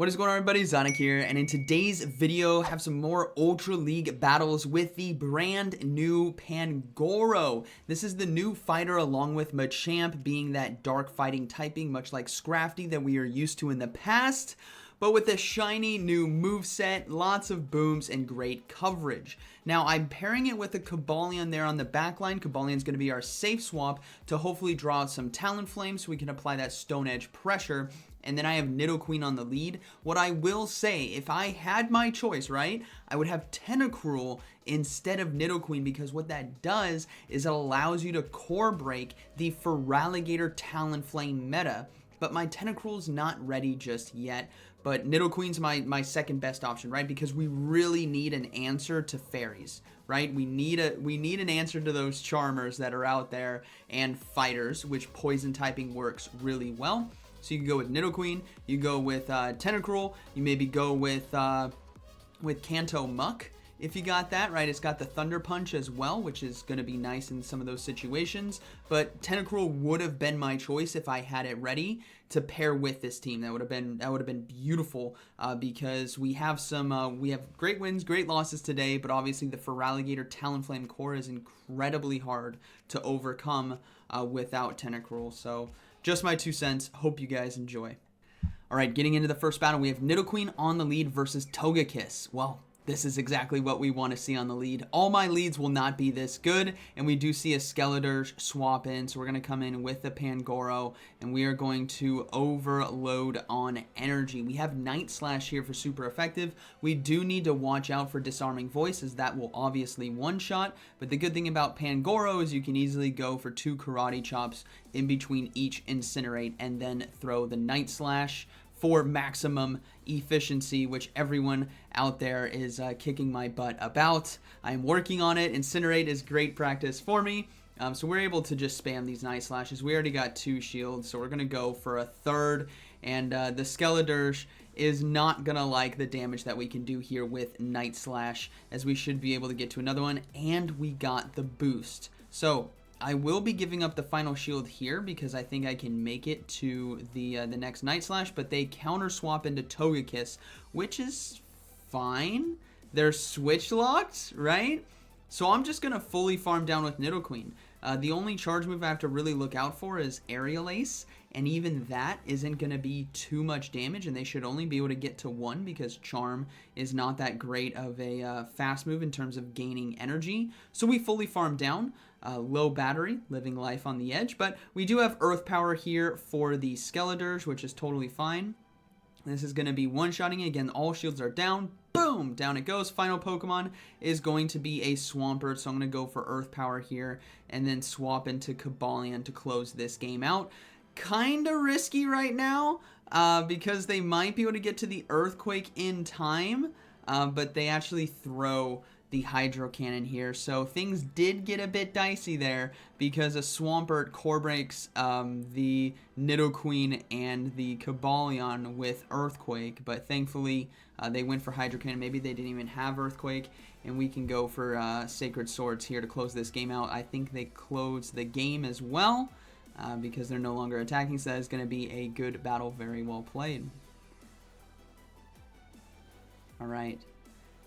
What is going on, everybody? ZyoniK here, and in today's video, have some more Ultra League battles with the brand new Pangoro. This is the new fighter along with Machamp being that dark fighting typing, much like Scrafty that we are used to in the past, but with a shiny new moveset, lots of booms, and great coverage. Now, I'm pairing it with a Cobalion there on the back line. Cobalion's going to be our safe swap to hopefully draw out some Talonflame so we can apply that Stone Edge pressure. And then I have Nidoqueen on the lead. What I will say, if I had my choice, right, I would have Tentacruel instead of Nidoqueen, because what that does is it allows you to core break the Feraligatr Talonflame meta. But my Tentacruel's not ready just yet. But Nidoqueen's my second best option, right? Because we really need an answer to fairies, right? We need an answer to those Charmers that are out there and fighters, which poison typing works really well. So you can go with Nidoqueen, you go with Tentacruel, you maybe go with Kanto Muck if you got that, right? It's got the Thunder Punch as well, which is going to be nice in some of those situations. But Tentacruel would have been my choice if I had it ready to pair with this team. That would have been beautiful because we have great wins, great losses today, but obviously the Feraligatr Talonflame core is incredibly hard to overcome without Tentacruel. So just my 2 cents. Hope you guys enjoy. All right, getting into the first battle, we have Nidoqueen on the lead versus Togekiss. Well, this is exactly what we want to see on the lead. All my leads will not be this good, and we do see a Skeledirge swap in, so we're going to come in with the Pangoro, and we are going to overload on energy. We have Night Slash here for super effective. We do need to watch out for Disarming Voice, as that will obviously one-shot, but the good thing about Pangoro is you can easily go for 2 Karate Chops in between each Incinerate, and then throw the Night Slash for maximum efficiency, which everyone out there is kicking my butt about. I'm working on it. Incinerate is great practice for me. So we're able to just spam these Night Slashes. We already got 2 shields, so we're going to go for a third. And the Skeledirge is not going to like the damage that we can do here with Night Slash, as we should be able to get to another one. And we got the boost. So I will be giving up the final shield here because I think I can make it to the next Night Slash, but they counter swap into Togekiss, which is fine. They're switch locked, right? So I'm just going to fully farm down with Nidoqueen. The only charge move I have to really look out for is Aerial Ace, and even that isn't going to be too much damage, and they should only be able to get to 1 because Charm is not that great of a fast move in terms of gaining energy. So we fully farm down. Low battery, living life on the edge, but we do have Earth Power here for the Skeledirge, which is totally fine. This is going to be one-shotting. Again, all shields are down. Boom! Down it goes. Final Pokemon is going to be a Swampert, so I'm going to go for Earth Power here and then swap into Cobalion to close this game out. Kind of risky right now because they might be able to get to the Earthquake in time, but they actually throw the Hydro Cannon here, so things did get a bit dicey there because a Swampert core breaks the Nidoqueen and the Cobalion with Earthquake, but thankfully they went for Hydro Cannon. Maybe they didn't even have Earthquake, and we can go for Sacred Swords here to close this game out. I think they close the game as well because they're no longer attacking, so that is going to be a good battle, very well played. All right.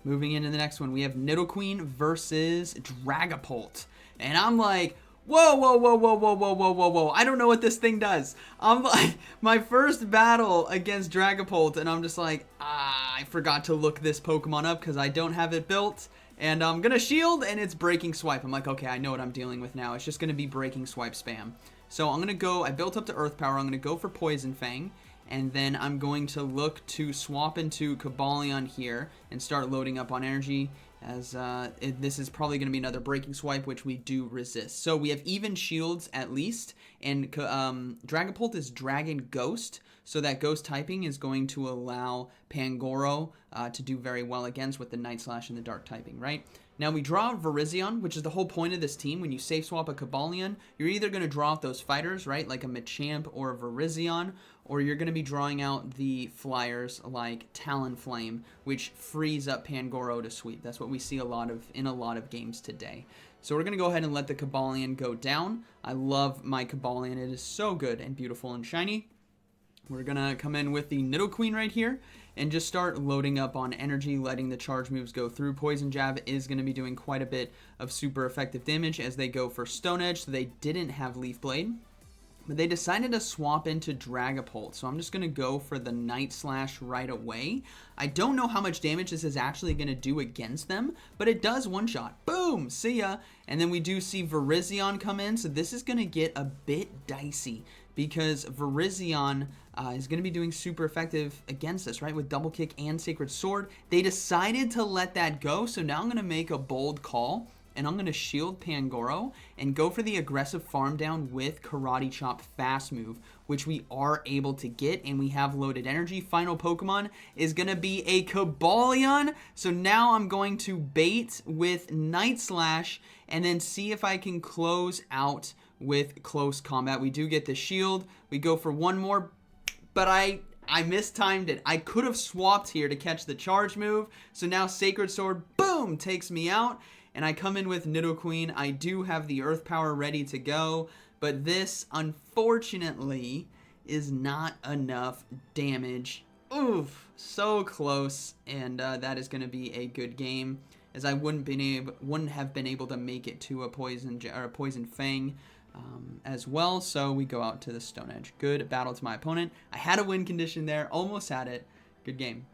Moving into the next one, we have Nidoqueen versus Dragapult. And I'm like, whoa, whoa, whoa, whoa, whoa, whoa, whoa, whoa, whoa. I don't know what this thing does. I'm like, my first battle against Dragapult, and I'm just like, I forgot to look this Pokemon up because I don't have it built. And I'm going to shield, and it's Breaking Swipe. I'm like, okay, I know what I'm dealing with now. It's just going to be Breaking Swipe spam. So I'm going to go, I built up to Earth Power. I'm going to go for Poison Fang. And then I'm going to look to swap into Cobalion here and start loading up on energy, as this is probably going to be another Breaking Swipe, which we do resist. So we have even shields at least, and Dragapult is Dragon Ghost, so that Ghost typing is going to allow Pangoro to do very well against with the Night Slash and the Dark typing, right? Now we draw out Virizion, which is the whole point of this team. When you safe swap a Cobalion, you're either going to draw out those fighters, right, like a Machamp or a Virizion, or you're going to be drawing out the flyers like Talonflame, which frees up Pangoro to sweep. That's what we see in a lot of games today. So we're going to go ahead and let the Cobalion go down. I love my Cobalion. It is so good and beautiful and shiny. We're going to come in with the Nidoqueen right here, and just start loading up on energy, letting the charge moves go through. Poison Jab is going to be doing quite a bit of super effective damage as they go for Stone Edge, so they didn't have Leaf Blade. But they decided to swap into Dragapult, so I'm just going to go for the Night Slash right away. I don't know how much damage this is actually going to do against them, but it does one-shot. Boom! See ya! And then we do see Virizion come in, so this is going to get a bit dicey because Virizion is going to be doing super effective against us, right? With Double Kick and Sacred Sword. They decided to let that go, so now I'm going to make a bold call. And I'm going to shield Pangoro and go for the aggressive farm down with Karate Chop fast move, which we are able to get, and we have loaded energy. Final Pokemon is going to be a Cobalion. So now I'm going to bait with Night Slash and then see if I can close out with Close Combat. We do get the shield. We go for one more, but I mistimed it. I could have swapped here to catch the charge move. So now Sacred Sword, boom, takes me out. And I come in with Nidoqueen. I do have the Earth Power ready to go, but this, unfortunately, is not enough damage. Oof, so close, and that is going to be a good game, as I wouldn't have been able to make it to a Poison Fang as well. So we go out to the Stone Edge. Good battle to my opponent. I had a win condition there, almost had it. Good game.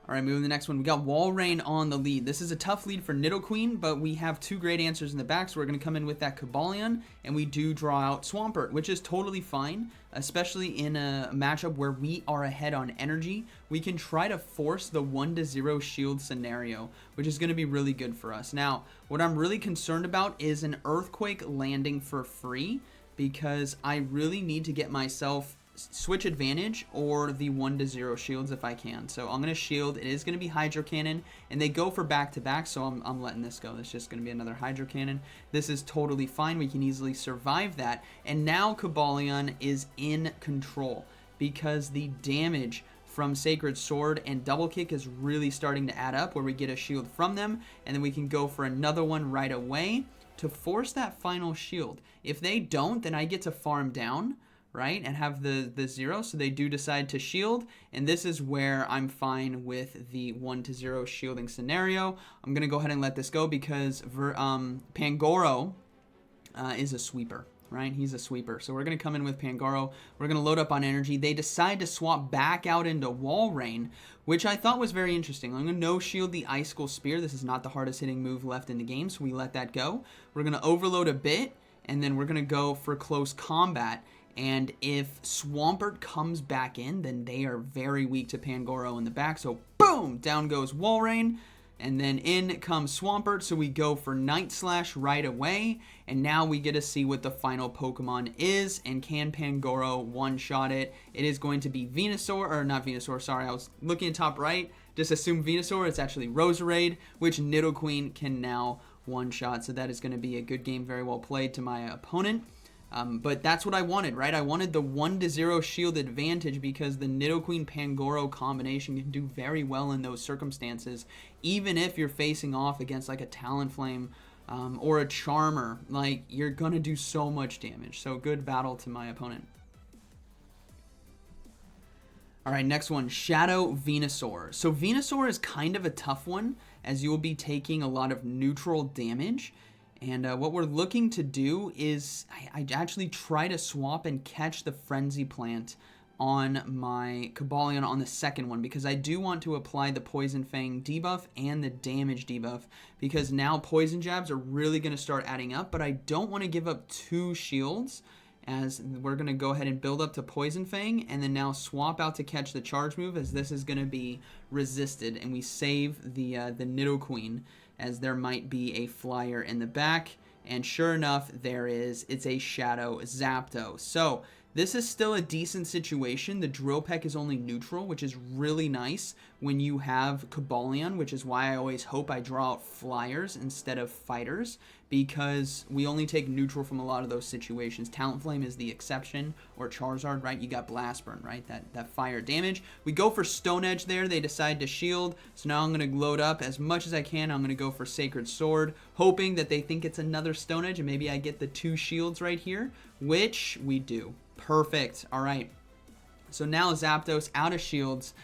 All right, moving to the next one. We got Walrein on the lead. This is a tough lead for Nidoqueen, but we have two great answers in the back, so we're going to come in with that Cobalion, and we do draw out Swampert, which is totally fine, especially in a matchup where we are ahead on energy. We can try to force the 1-0 shield scenario, which is going to be really good for us. Now, what I'm really concerned about is an Earthquake landing for free, because I really need to get myself Switch Advantage or the 1-0 shields if I can. So I'm going to shield. It is going to be Hydro Cannon, and they go for back-to-back, so I'm letting this go. It's just going to be another Hydro Cannon. This is totally fine. We can easily survive that. And now Cobalion is in control because the damage from Sacred Sword and Double Kick is really starting to add up, where we get a shield from them, and then we can go for another one right away to force that final shield. If they don't, then I get to farm down, right, and have the 0, so they do decide to shield, and this is where I'm fine with the 1-0 shielding scenario. I'm going to go ahead and let this go because Pangoro is a sweeper, right? He's a sweeper, so we're going to come in with Pangoro. We're going to load up on energy. They decide to swap back out into Walrein, which I thought was very interesting. I'm going to no-shield the Icicle Spear. This is not the hardest hitting move left in the game, so we let that go. We're going to overload a bit, and then we're going to go for Close Combat. And if Swampert comes back in, then they are very weak to Pangoro in the back. So, boom! Down goes Walrein. And then in comes Swampert. So we go for Night Slash right away. And now we get to see what the final Pokemon is. And can Pangoro one-shot it? It is going to be Venusaur. Or not Venusaur, sorry. I was looking at top right. Just assume Venusaur. It's actually Roserade, which Nidoqueen can now one-shot. So that is going to be a good game. Very well played to my opponent. But that's what I wanted, right? I wanted the 1-0 shield advantage because the Nidoqueen Pangoro combination can do very well in those circumstances, even if you're facing off against like a Talonflame or a Charmer. Like, you're going to do so much damage. So good battle to my opponent. All right, next one, Shadow Venusaur. So Venusaur is kind of a tough one, as you will be taking a lot of neutral damage. And what we're looking to do is I actually try to swap and catch the Frenzy Plant on my Cobalion on the second one, because I do want to apply the Poison Fang debuff and the damage debuff, because now Poison Jabs are really going to start adding up, but I don't want to give up 2 shields, as we're going to go ahead and build up to Poison Fang and then now swap out to catch the charge move, as this is going to be resisted, and we save the Nidoqueen, as there might be a flyer in the back, and sure enough, there is. It's a Shadow Zapdos. So this is still a decent situation. The Drill Peck is only neutral, which is really nice when you have Cobalion, which is why I always hope I draw out flyers instead of fighters, because we only take neutral from a lot of those situations. Talonflame is the exception, or Charizard, right? You got Blast Burn, right? That fire damage. We go for Stone Edge there. They decide to shield, so now I'm going to load up as much as I can. I'm going to go for Sacred Sword, hoping that they think it's another Stone Edge, and maybe I get the 2 shields right here, which we do. Perfect. All right. So now Zapdos out of shields.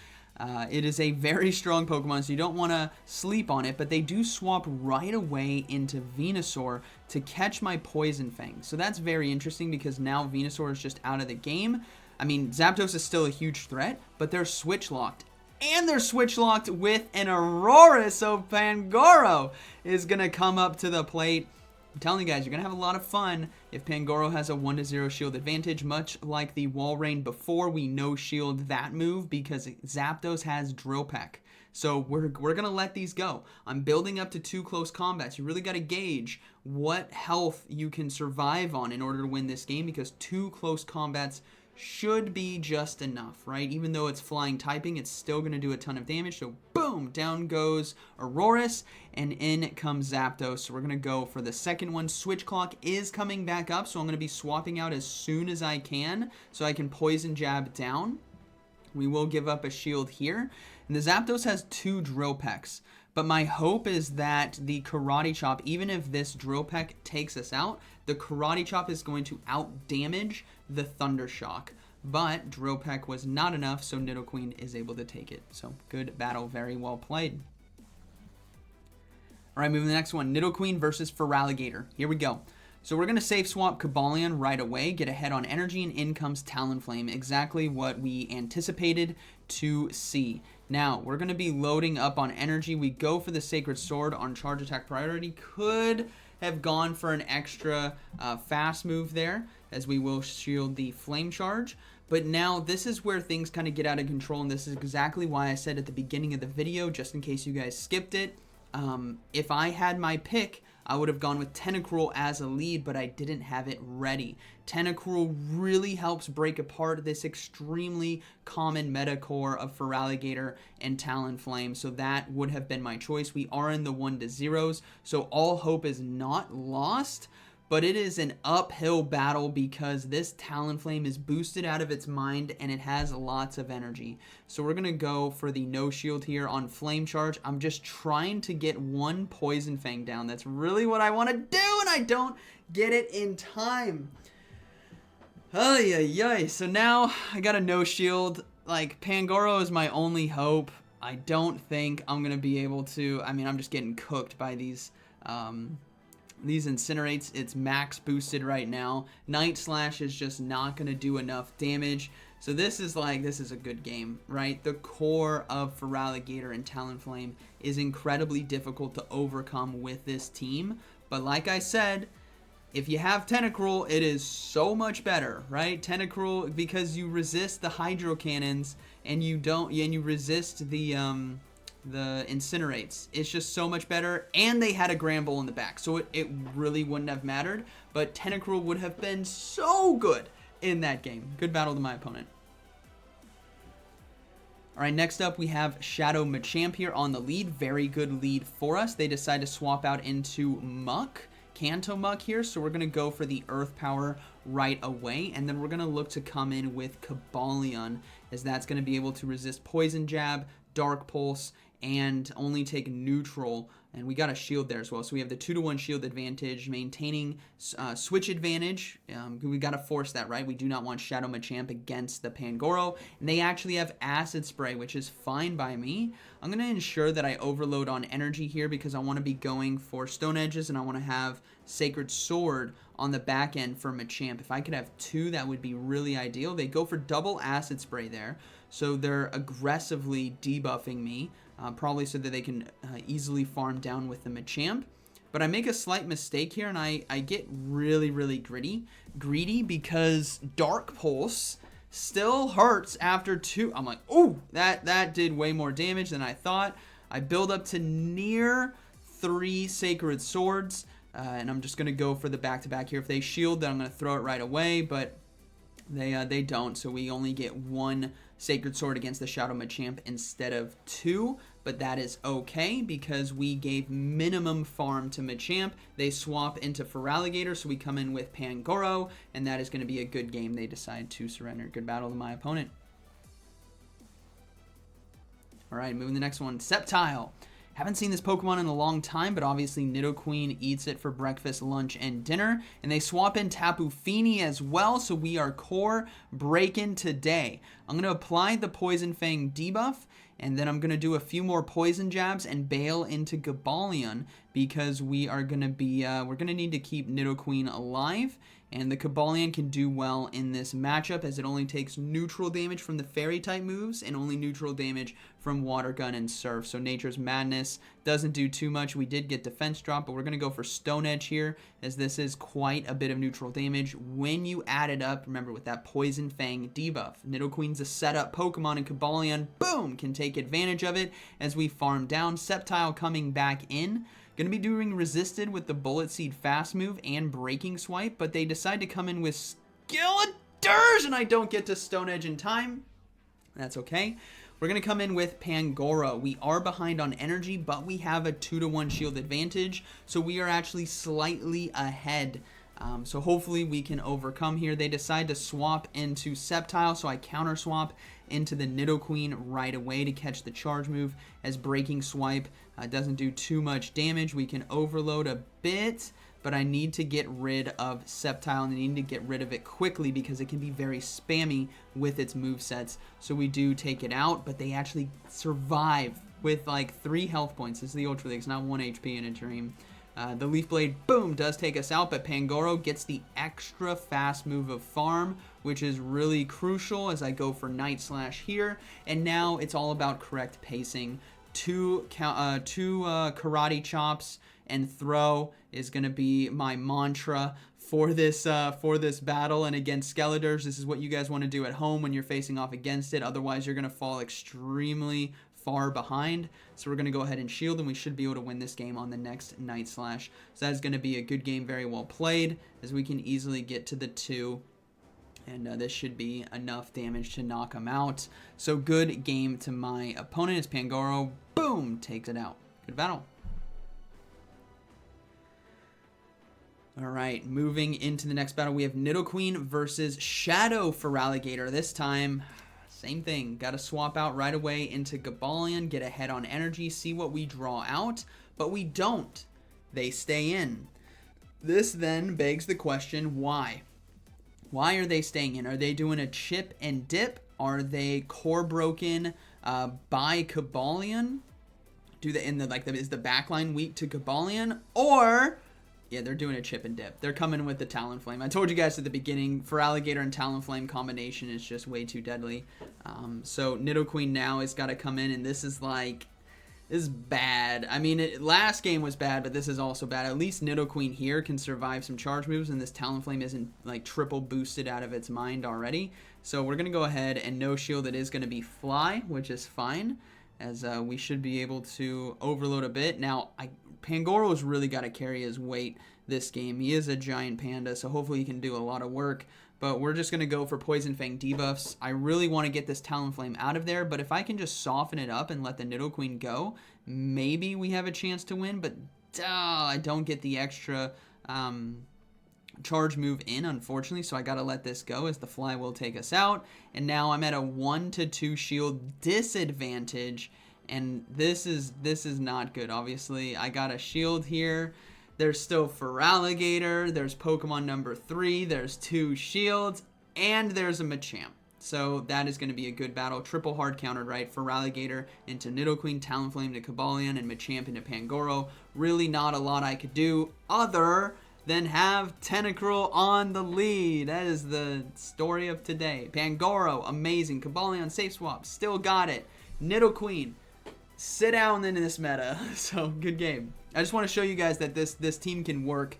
It is a very strong Pokemon, so you don't want to sleep on it, but they do swap right away into Venusaur to catch my Poison Fang. So that's very interesting because now Venusaur is just out of the game. I mean, Zapdos is still a huge threat, but they're switch locked. And they're switch locked with an Aurora, so Pangoro is going to come up to the plate. I'm telling you guys, you're going to have a lot of fun if Pangoro has a 1-0 shield advantage, much like the Walrein before. We no-shield that move because Zapdos has Drill Peck. So we're going to let these go. I'm building up to 2 close combats. You really got to gauge what health you can survive on in order to win this game because 2 close combats should be just enough, right? Even though it's flying typing, it's still going to do a ton of damage. So boom, down goes Aurorus, and in comes Zapdos. So we're going to go for the second one. Switch Clock is coming back up, so I'm going to be swapping out as soon as I can so I can Poison Jab down. We will give up a shield here. And the Zapdos has 2 Drill Pecks. But my hope is that the Karate Chop, even if this Drill Peck takes us out, the Karate Chop is going to out-damage the Thunder Shock. But Drill Peck was not enough, so Nidoqueen is able to take it. So good battle, very well played. All right, moving to the next one. Nidoqueen versus Feraligatr. Here we go. So we're going to safe swap Cobalion right away, get ahead on energy, and in comes Talonflame. Exactly what we anticipated to see. Now, we're going to be loading up on energy. We go for the Sacred Sword on charge attack priority. Could have gone for an extra fast move there, as we will shield the Flame Charge. But now, this is where things kind of get out of control, and this is exactly why I said at the beginning of the video, just in case you guys skipped it, if I had my pick, I would have gone with Tentacruel as a lead, but I didn't have it ready. Tentacruel really helps break apart this extremely common meta core of Feraligatr and Talonflame, so that would have been my choice. We are in the 1-0s, so all hope is not lost, but it is an uphill battle because this Talonflame is boosted out of its mind and it has lots of energy. So we're going to go for the no shield here on Flame Charge. I'm just trying to get 1 Poison Fang down. That's really what I want to do, and I don't get it in time. Ay, ay, ay. So now I got a no shield. Like, Pangoro is my only hope. I don't think I'm going to be able to. I mean, I'm just getting cooked by these Incinerates. It's max boosted right now. Night Slash is just not going to do enough damage. So this is a good game, right? The core of Feraligatr and Talonflame is incredibly difficult to overcome with this team. But like I said, if you have Tentacruel, it is so much better, right? Tentacruel, because you resist the Hydro Cannons and you resist the Incinerates. It's just so much better, and they had a Granbull in the back, so it really wouldn't have mattered, but Tentacruel would have been so good in that game. Good battle to my opponent. Alright, next up we have Shadow Machamp here on the lead. Very good lead for us. They decide to swap out into Muck, Kanto Muck here, so we're going to go for the Earth Power right away, and then we're going to look to come in with Cobalion, as that's going to be able to resist Poison Jab, Dark Pulse, and only take neutral, and we got a shield there as well, so we have the 2-to-1 shield advantage, maintaining switch advantage. We got to force that, right? We do not want Shadow Machamp against the Pangoro, and they actually have Acid Spray, which is fine by me. I'm going to ensure that I overload on energy here because I want to be going for Stone Edges, and I want to have Sacred Sword on the back end for Machamp. If I could have 2, that would be really ideal. They go for double Acid Spray there, so they're aggressively debuffing me. Probably so that they can easily farm down with the Machamp. But I make a slight mistake here, and I get really, really greedy because Dark Pulse still hurts after 2. I'm like, oh, that did way more damage than I thought. I build up to near 3 Sacred Swords, and I'm just going to go for the back-to-back here. If they shield, then I'm going to throw it right away, but they don't, so we only get 1 Sacred Sword against the Shadow Machamp instead of 2, but that is okay because we gave minimum farm to Machamp. They swap into Feraligatr, so we come in with Pangoro, and that is going to be a good game. They decide to surrender. Good battle to my opponent. Alright, moving to the next one. Sceptile Haven't seen this Pokemon in a long time, but obviously Nidoqueen eats it for breakfast, lunch, and dinner. And they swap in Tapu Fini as well, so we are core breaking today. I'm going to apply the Poison Fang debuff, and then I'm going to do a few more poison jabs and bail into Gabalion because we are going to be, we're going to need to keep Nidoqueen alive. And the Gabalion can do well in this matchup as it only takes neutral damage from the fairy type moves and only neutral damage from Water Gun and Surf. So Nature's Madness doesn't do too much. We did get defense drop, but we're going to go for Stone Edge here as this is quite a bit of neutral damage. When you add it up, remember with that Poison Fang debuff, Nidoqueen's a setup Pokemon and Gabalion, boom, can take advantage of it as we farm down. Sceptile coming back in. Going to be doing Resisted with the Bullet Seed fast move and Breaking Swipe, but they decide to come in with Skilleters, and I don't get to Stone Edge in time. That's okay. We're going to come in with Pangoro. We are behind on energy, but we have a 2-to-1 shield advantage, so we are actually slightly ahead. So hopefully we can overcome here. They decide to swap into Sceptile, so I counter swap into the Nidoqueen right away to catch the charge move as Breaking Swipe doesn't do too much damage. We can overload a bit, but I need to get rid of Sceptile, and I need to get rid of it quickly because it can be very spammy with its movesets. So we do take it out, but they actually survive with like 3 health points. This is the Ultra League, it's not 1 HP in a dream. The Leaf Blade, boom, does take us out, but Pangoro gets the extra fast move of Farm, which is really crucial as I go for Night Slash here. And now it's all about correct pacing. Two Karate Chops and Throw is going to be my mantra for this battle. And against Skeletors, this is what you guys want to do at home when you're facing off against it. Otherwise, you're going to fall extremely far behind. So we're going to go ahead and shield, and we should be able to win this game on the next Night Slash. So that is going to be a good game, very well played, as we can easily get to the 2. And this should be enough damage to knock him out. So good game to my opponent as Pangoro, boom, takes it out. Good battle. All right, moving into the next battle, we have Nidoqueen versus Shadow Feraligatr. This time, same thing. Got to swap out right away into Gabalion, get ahead on energy, see what we draw out, but we don't. They stay in. This then begs the question, why? Why are they staying in? Are they doing a chip and dip? Are they core broken by Gabalion? Is the backline weak to Gabalion? Or yeah, they're doing a chip and dip. They're coming with the Talonflame. I told you guys at the beginning, Feraligatr and Talonflame combination is just way too deadly. So Nidoqueen now has got to come in, and this is bad. I mean, last game was bad, but this is also bad. At least Nidoqueen here can survive some charge moves, and this Talonflame isn't like triple boosted out of its mind already. So we're going to go ahead and no shield. It is going to be Fly, which is fine, as we should be able to overload a bit. Now, Pangoro's really got to carry his weight this game. He is a giant panda, so hopefully he can do a lot of work. But we're just going to go for Poison Fang debuffs. I really want to get this Talonflame out of there, but if I can just soften it up and let the Nidoqueen go, maybe we have a chance to win. But I don't get the extra charge move in, unfortunately, so I got to let this go as the Fly will take us out. And now I'm at a 1-to-2 shield disadvantage, and this is not good. Obviously, I got a shield here. There's still Feraligatr, there's Pokemon number 3, there's 2 shields, and there's a Machamp. So that is going to be a good battle. Triple hard countered, right? Feraligatr into Nidoqueen, Talonflame to Gabalion, and Machamp into Pangoro. Really not a lot I could do other than have Tentacruel on the lead. That is the story of today. Pangoro, amazing. Gabalion, safe swap, still got it. Nidoqueen, sit down in this meta. So good game. I just want to show you guys that this team can work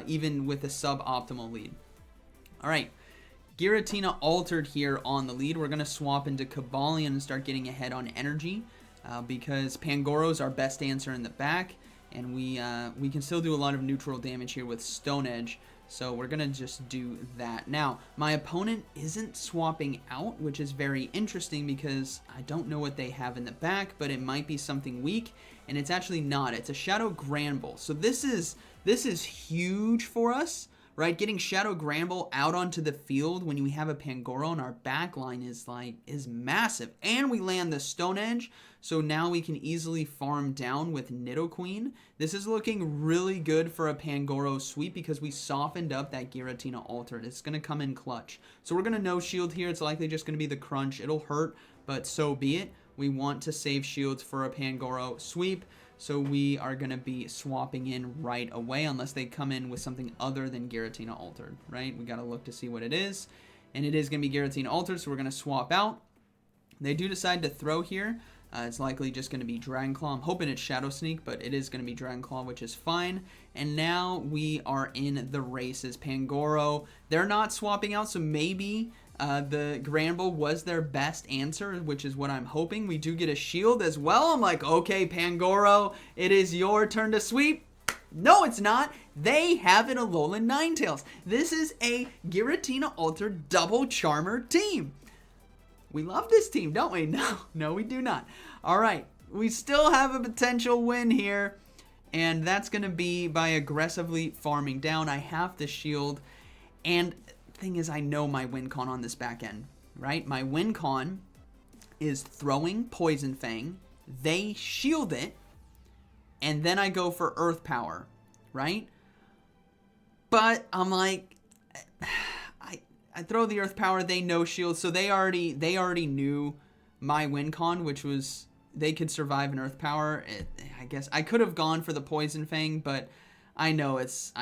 even with a suboptimal lead. All right, Giratina altered here on the lead. We're going to swap into Gabalion and start getting ahead on energy because Pangoro is our best answer in the back, and we can still do a lot of neutral damage here with Stone Edge. So we're going to just do that. Now, my opponent isn't swapping out, which is very interesting because I don't know what they have in the back, but it might be something weak, and it's actually not. It's a Shadow Granbull. So this is huge for us, right? Getting Shadow Gramble out onto the field when we have a Pangoro on our back line is massive. And we land the Stone Edge, so now we can easily farm down with Nidoqueen. This is looking really good for a Pangoro sweep because we softened up that Giratina Altered. It's going to come in clutch. So we're going to no shield here. It's likely just going to be the crunch. It'll hurt, but so be it. We want to save shields for a Pangoro sweep, so we are going to be swapping in right away unless they come in with something other than Giratina Altered, right? We got to look to see what it is, and it is going to be Giratina Altered, so we're going to swap out. They do decide to throw here. It's likely just going to be Dragon Claw. I'm hoping it's Shadow Sneak, but it is going to be Dragon Claw, which is fine. And now we are in the races. Pangoro, they're not swapping out, so maybe the Granbull was their best answer, which is what I'm hoping. We do get a shield as well. I'm like, okay, Pangoro, it is your turn to sweep. No, it's not. They have an Alolan Ninetales. This is a Giratina Altered double Charmer team. We love this team, don't we? No, we do not. All right, we still have a potential win here, and that's going to be by aggressively farming down. I have the shield, and the thing is, I know my win con on this back end, right? My win con is throwing Poison Fang. They shield it, and then I go for Earth Power, right? But I'm like, I throw the Earth Power, they no shield, so they already knew my win con, which was they could survive an Earth Power. I guess I could have gone for the Poison Fang, but I know it's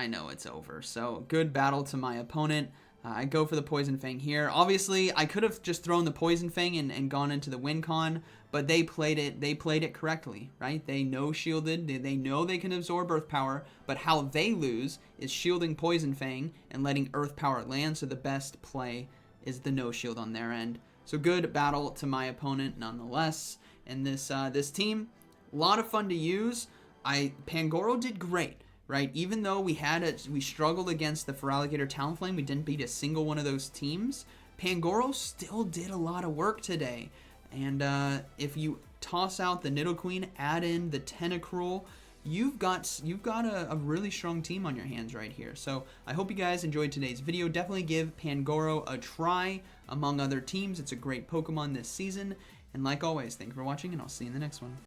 over. So good battle to my opponent. I go for the Poison Fang here. Obviously, I could have just thrown the Poison Fang and gone into the win con, but they played it correctly, right? They no shielded. They know they can absorb Earth Power, but how they lose is shielding Poison Fang and letting Earth Power land, so the best play is the no shield on their end. So good battle to my opponent nonetheless. And this team, a lot of fun to use. Pangoro did great. Right, even though we struggled against the Feraligatr Talonflame, we didn't beat a single one of those teams. Pangoro still did a lot of work today, and if you toss out the Nidoqueen, add in the Tentacruel, you've got a really strong team on your hands right here. So I hope you guys enjoyed today's video. Definitely give Pangoro a try among other teams. It's a great Pokemon this season, and like always, thank you for watching, and I'll see you in the next one.